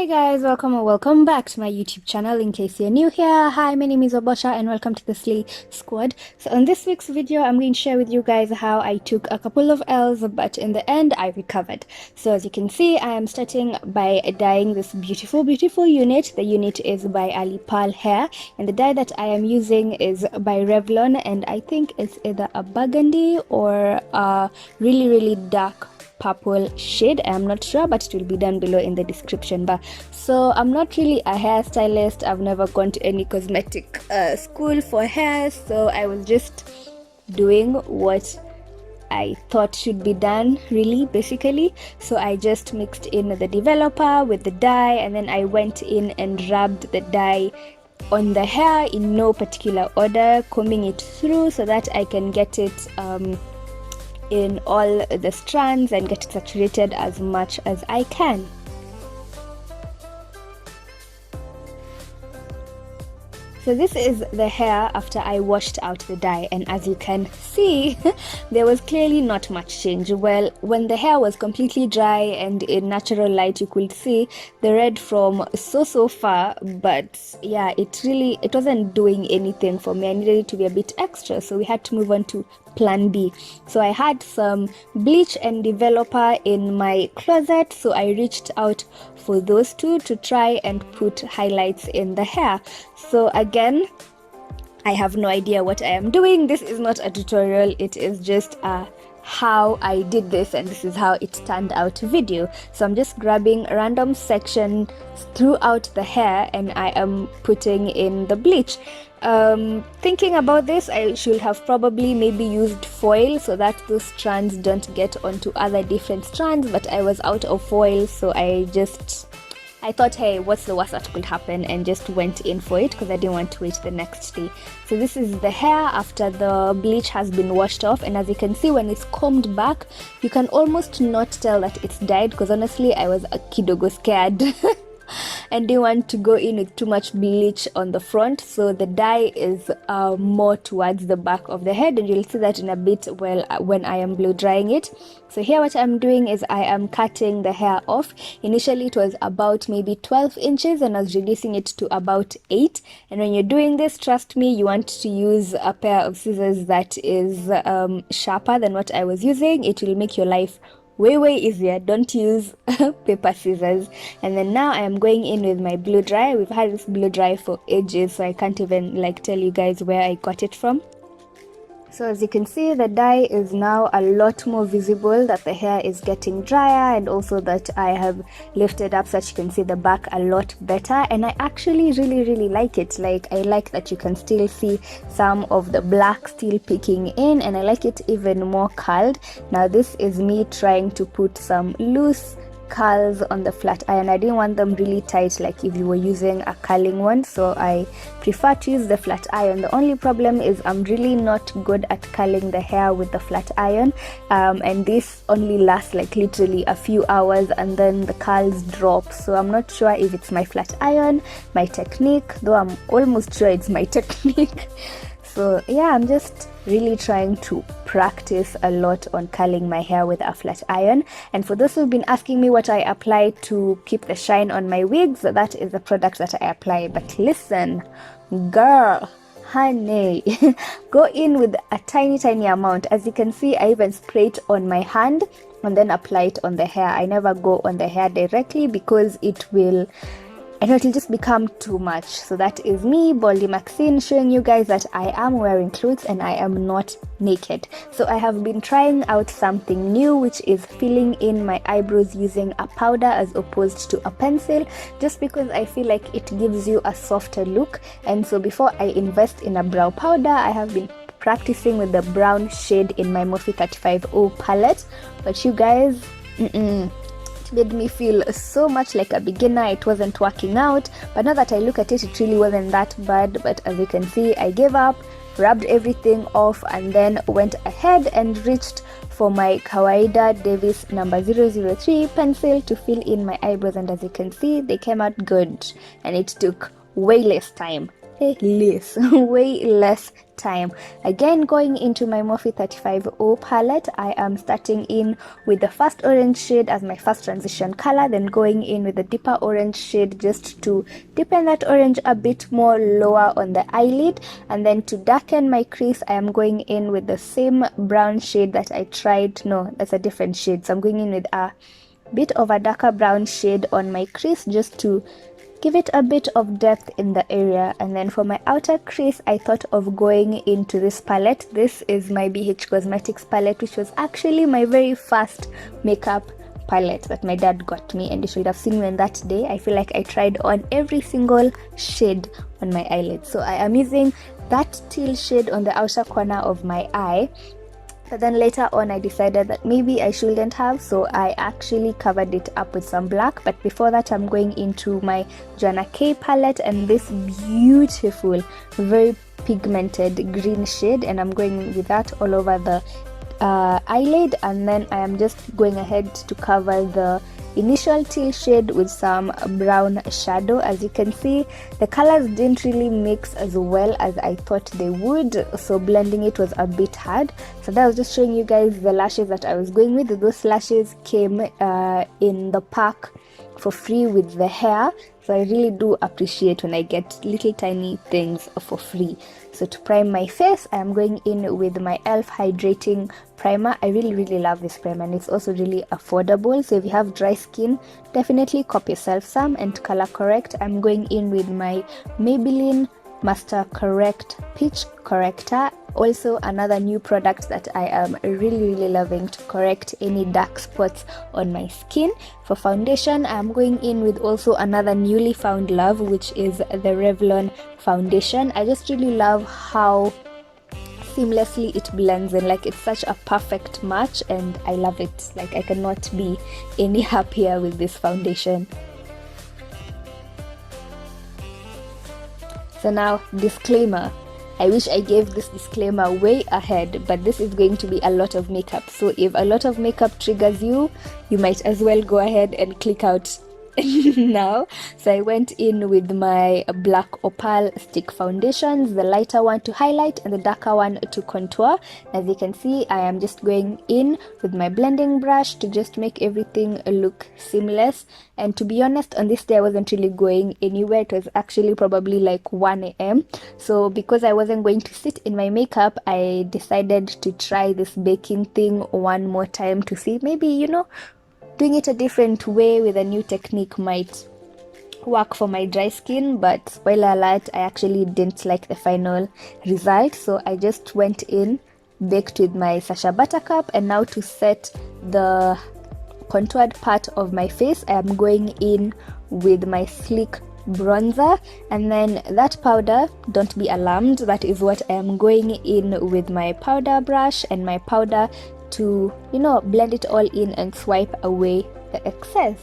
Hey guys, welcome or welcome back to my YouTube channel. In case you're new here, hi, my name is Wabosha and welcome to the Slay Squad. So on this week's video, I'm going to share with you guys how I took a couple of L's, but in the end, I recovered. So as you can see, I am starting by dyeing this beautiful unit. The unit is by Alipearl Hair, and the dye that I am using is by Revlon, and I think it's either a burgundy or a really dark purple shade. I'm not sure, but it will be down below in the description bar. So I'm not really a hairstylist. I've never gone to any cosmetic school for hair, so I was just doing what I thought should be done, really, basically. So I just mixed in the developer with the dye, and then I went in and rubbed the dye on the hair in no particular order, combing it through so that I can get it in all the strands and get it saturated as much as I can. So this is the hair after I washed out the dye, and as you can see, there was clearly not much change. Well, when the hair was completely dry and in natural light, you could see the red from so far, but yeah, it wasn't doing anything for me. I needed it to be a bit extra, so we had to move on to plan B. So I had some bleach and developer in my closet, so I reached out for those two to try and put highlights in the hair. So again, I have no idea what I am doing. This is not a tutorial, it is just a how I did this and this is how it turned out video. So I'm just grabbing random sections throughout the hair and I am putting in the bleach. Thinking about this, I should have probably maybe used foil so that those strands don't get onto other different strands, but I was out of foil, so I thought, hey, what's the worst that could happen, and just went in for it because I didn't want to wait the next day. So this is the hair after the bleach has been washed off, and as you can see, when it's combed back, you can almost not tell that it's dyed, because honestly I was a kidogo scared and didn't want to go in with too much bleach on the front, so the dye is more towards the back of the head, and you'll see that in a bit when I am blow drying it. So here what I'm doing is I am cutting the hair off. Initially it was about maybe 12 inches and I was reducing it to about 8, and when you're doing this, trust me, you want to use a pair of scissors that is sharper than what I was using. It will make your life way easier. Don't use paper scissors. And then now I am going in with my blow dry. We've had this blow dry for ages, so I can't even tell you guys where I got it from. So as you can see, the dye is now a lot more visible, that the hair is getting drier, and also that I have lifted up so that you can see the back a lot better, and I actually really like it. I like that you can still see some of the black still peeking in, and I like it even more curled. Now this is me trying to put some loose curls on the flat iron. I didn't want them really tight like if you were using a curling one, so I prefer to use the flat iron. The only problem is I'm really not good at curling the hair with the flat iron, and this only lasts literally a few hours and then the curls drop. So I'm not sure if it's my flat iron, my technique, though I'm almost sure it's my technique. So yeah, I'm just really trying to practice a lot on curling my hair with a flat iron. And for those who've been asking me what I apply to keep the shine on my wigs, that is the product that I apply. But listen, girl, honey, go in with a tiny amount. As you can see, I even spray it on my hand and then apply it on the hair. I never go on the hair directly because it'll just become too much. So that is me, Wabosha Maxine, showing you guys that I am wearing clothes and I am not naked. So I have been trying out something new, which is filling in my eyebrows using a powder as opposed to a pencil, just because I feel like it gives you a softer look. And so before I invest in a brow powder, I have been practicing with the brown shade in my Morphe 35O palette, but you guys, it made me feel so much like a beginner. It wasn't working out, but now that I look at it, it really wasn't that bad. But as you can see, I gave up, rubbed everything off, and then went ahead and reached for my Kawaida Davis number 003 pencil to fill in my eyebrows, and as you can see, they came out good, and it took way less time less way less time. Again, going into my Morphe 35O palette, I am starting in with the first orange shade as my first transition color, then going in with the deeper orange shade just to deepen that orange a bit more lower on the eyelid, and then to darken my crease I am going in with the same brown shade that I tried. No, that's a different shade, so I'm going in with a bit of a darker brown shade on my crease just to give it a bit of depth in the area. And then for my outer crease, I thought of going into this palette. This is my BH Cosmetics palette, which was actually my very first makeup palette that my dad got me, and you should have seen me on that day. I feel like I tried on every single shade on my eyelid. So I am using that teal shade on the outer corner of my eye. But then later on I decided that maybe I shouldn't have, so I actually covered it up with some black. But before that, I'm going into my Joanna K palette and this beautiful, very pigmented green shade, and I'm going with that all over the eyelid. And then I am just going ahead to cover the initial teal shade with some brown shadow. As you can see, the colors didn't really mix as well as I thought they would, so blending it was a bit hard. So that was just showing you guys the lashes that I was going with. Those lashes came in the pack for free with the hair, so I really do appreciate when I get little tiny things for free. So to prime my face, I am going in with my e.l.f. hydrating primer. I really love this primer, and it's also really affordable, so if you have dry skin, definitely cop yourself some. And to color correct, I'm going in with my Maybelline Master Correct Peach Corrector, also another new product that I am really loving to correct any dark spots on my skin. For foundation, I'm going in with also another newly found love, which is the Revlon foundation. I just really love how seamlessly it blends in, like it's such a perfect match, and I love it. Like I cannot be any happier with this foundation. So now, disclaimer. I wish I gave this disclaimer way ahead, but this is going to be a lot of makeup. So if a lot of makeup triggers you, you might as well go ahead and click out now. So I went in with my black opal stick foundations, the lighter one to highlight and the darker one to contour. As you can see, I am just going in with my blending brush to just make everything look seamless. And to be honest, on this day I wasn't really going anywhere. It was actually probably like 1 a.m. So because I wasn't going to sit in my makeup, I decided to try this baking thing one more time to see maybe, you know, doing it a different way with a new technique might work for my dry skin. But spoiler alert, I actually didn't like the final result, so I just went in, baked with my Sacha Buttercup. And now to set the contoured part of my face, I am going in with my Sleek bronzer, and then that powder, don't be alarmed, that is what I am going in with my powder brush and my powder to, you know, blend it all in and swipe away the excess.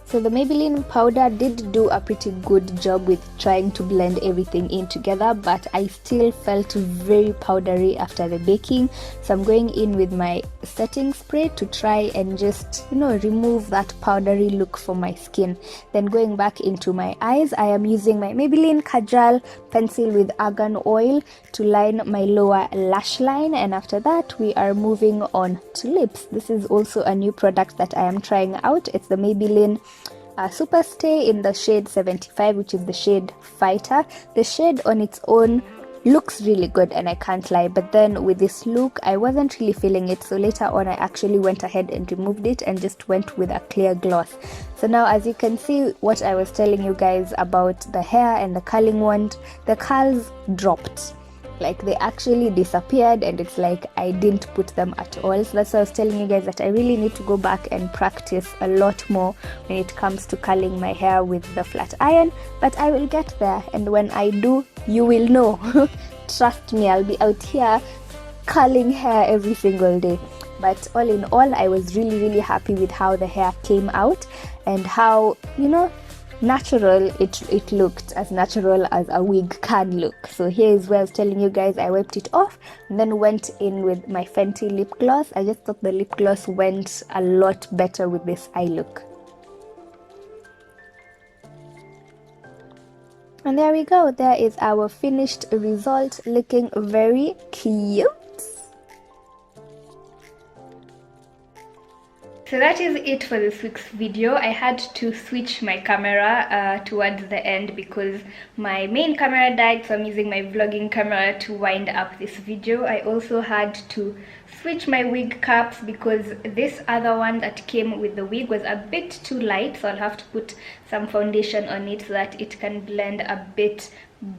So the Maybelline powder did do a pretty good job with trying to blend everything in together, but I still felt very powdery after the baking. So I'm going in with my setting spray to try and just, you know, remove that powdery look from my skin. Then going back into my eyes, I am using my Maybelline Kajal pencil with argan oil to line my lower lash line. And after that, we are moving on to lips. This is also a new product that I am trying out. It's the Maybelline Super Stay in the shade 75, which is the shade Fighter. The shade on its own looks really good, and I can't lie, but then with this look I wasn't really feeling it, so later on I actually went ahead and removed it and just went with a clear gloss. So now, as you can see, what I was telling you guys about the hair and the curling wand, the curls dropped. Like they actually disappeared, and it's like I didn't put them at all. So that's why I was telling you guys that I really need to go back and practice a lot more when it comes to curling my hair with the flat iron, but I will get there, and when I do, you will know. Trust me, I'll be out here curling hair every single day. But all in all, I was really happy with how the hair came out and how, you know, natural it looked, as natural as a wig can look. So here is where I was telling you guys I wiped it off and then went in with my Fenty lip gloss. I just thought the lip gloss went a lot better with this eye look. And there we go, there is our finished result, looking very cute. So that is it for this week's video. I had to switch my camera towards the end because my main camera died, so I'm using my vlogging camera to wind up this video. I also had to switch my wig caps because this other one that came with the wig was a bit too light, so I'll have to put some foundation on it so that it can blend a bit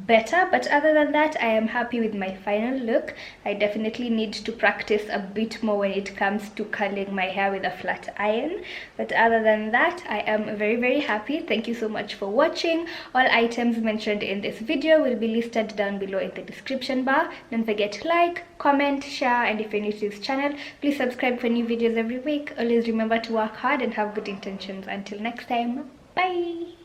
better. But other than that, I am happy with my final look. I definitely need to practice a bit more when it comes to curling my hair with a flat iron, but other than that, I am very happy. Thank you so much for watching. All items mentioned in this video will be listed down below in the description bar. Don't forget to like, comment, share, and if you're new to this channel, please subscribe for new videos every week. Always remember to work hard and have good intentions. Until next time, bye.